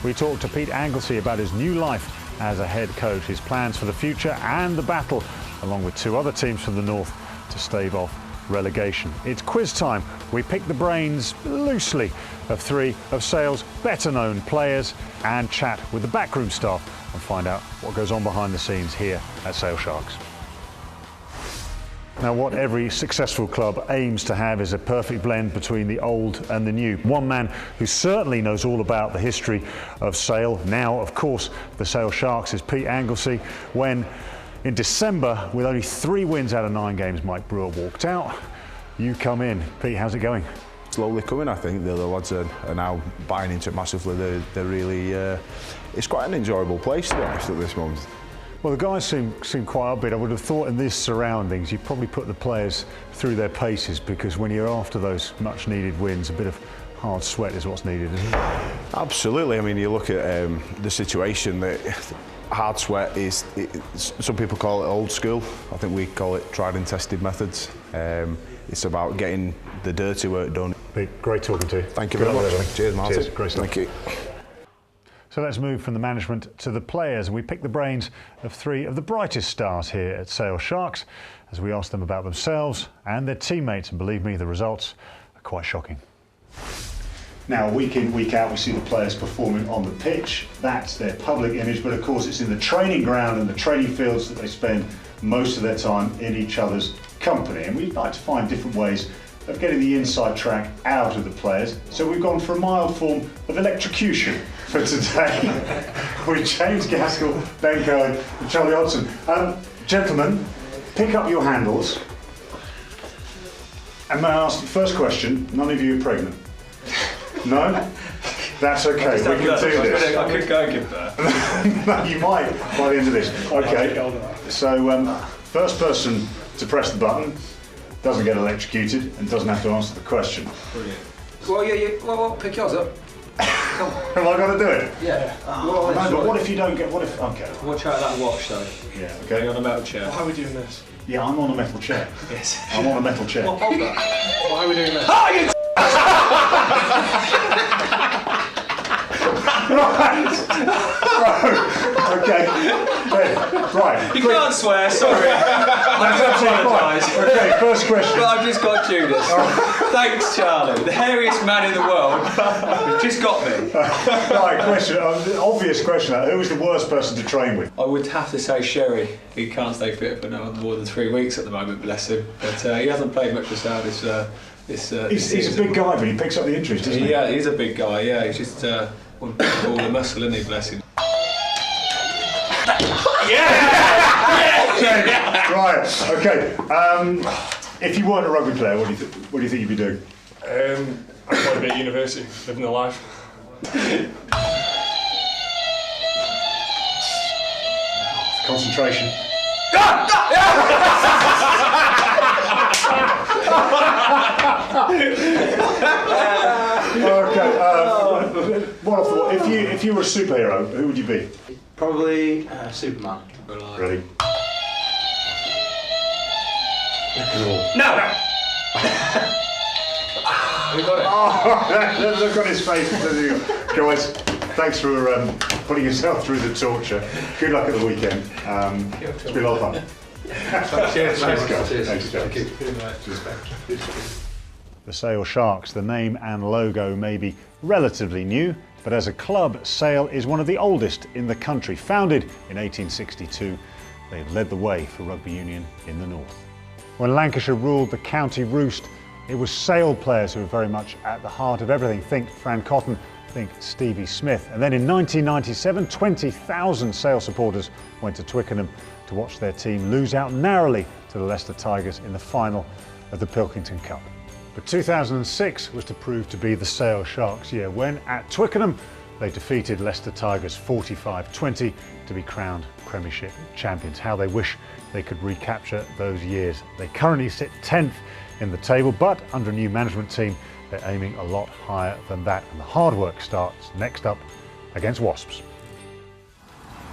we talked to Pete Anglesea about his new life as a head coach, his plans for the future and the battle, along with two other teams from the north, to stave off relegation. It's quiz time. We pick the brains loosely of three of Sale's better known players and chat with the backroom staff and find out what goes on behind the scenes here at Sale Sharks. Now, what every successful club aims to have is a perfect blend between the old and the new. One man who certainly knows all about the history of Sale, now of course the Sale Sharks, is Pete Anglesea. When in December, with only 3 wins out of 9 games, Mike Brewer walked out, you come in. Pete, how's it going? Slowly coming, I think. The lads are now buying into it massively. They're really, it's quite an enjoyable place, to be honest, at this moment. Well, the guys seem quite upbeat. I would have thought in these surroundings you'd probably put the players through their paces, because when you're after those much needed wins, a bit of hard sweat is what's needed, isn't it? Absolutely. I mean, you look at the situation, that hard sweat is, some people call it old school. I think we call it tried and tested methods. It's about getting the dirty work done. Pete, great talking to you. Thank you very much. Cheers, Martin. Cheers. Great stuff. Thank you. So let's move from the management to the players. We pick the brains of 3 of the brightest stars here at Sale Sharks as we ask them about themselves and their teammates. And believe me, the results are quite shocking. Now, week in, week out, we see the players performing on the pitch. That's their public image, but of course it's in the training ground and the training fields that they spend most of their time in each other's company. And we'd like to find different ways of getting the inside track out of the players. So we've gone for a mild form of electrocution for today with James Gaskell, Ben Cohen and Charlie Hodgson. Gentlemen, pick up your handles. And may I ask the first question, none of you are pregnant? No? That's okay, we can do this. I could go and give birth. No, you might by the end of this. Okay, so first person to press the button doesn't get electrocuted and doesn't have to answer the question. Brilliant. Well, pick yours up. Come on. Have I got to do it? Yeah. No, but what if you don't get, what if, okay. Watch out that watch though. Yeah, okay. You're on a metal chair. Why are we doing this? Yeah, I'm on a metal chair. Yes. I'm on a metal chair. Well, hold that. Why are we doing this? Oh, you Okay. Right. You can't swear, sorry. I apologise. Okay, first question. But I've just got Judas. Thanks, Charlie. The hairiest man in the world. You've just got me. Right, question. Obvious question. Who was the worst person to train with? I would have to say Sherry. He can't stay fit for no more than 3 weeks at the moment, bless him. But he hasn't played much this He's a big guy, but he picks up the injuries, doesn't he? Yeah, he's a big guy. Yeah, he's just all the muscle, isn't he? Bless him. Yeah! Right. Okay. If you weren't a rugby player, what do you think you'd be doing? I played a bit at university, living the life. Concentration. Okay. One off the wall. If you were a superhero, who would you be? Probably Superman. Ready? No! We got it. Oh, look on his face. Guys, thanks for putting yourself through the torture. Good luck at the weekend. It's been a lot of fun. Cheers, mate. Cheers. Thanks, Joe. Thank you. The Sale Sharks, the name and logo may be relatively new, but as a club, Sale is one of the oldest in the country. Founded in 1862, they've led the way for rugby union in the north. When Lancashire ruled the county roost, it was Sale players who were very much at the heart of everything. Think Fran Cotton, think Stevie Smith. And then in 1997, 20,000 Sale supporters went to Twickenham to watch their team lose out narrowly to the Leicester Tigers in the final of the Pilkington Cup. But 2006 was to prove to be the Sale Sharks year when at Twickenham they defeated Leicester Tigers 45-20 to be crowned Premiership champions. How they wish they could recapture those years. They currently sit 10th in the table, but under a new management team they're aiming a lot higher than that, and the hard work starts next up against Wasps.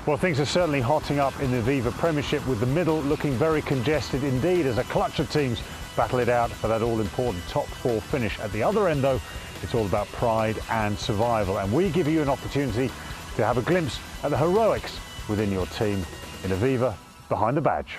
Well, things are certainly hotting up in the Aviva Premiership, with the middle looking very congested indeed as a clutch of teams battle it out for that all-important top 4 finish. At the other end, though, it's all about pride and survival, and we give you an opportunity to have a glimpse at the heroics within your team in Aviva Behind the Badge.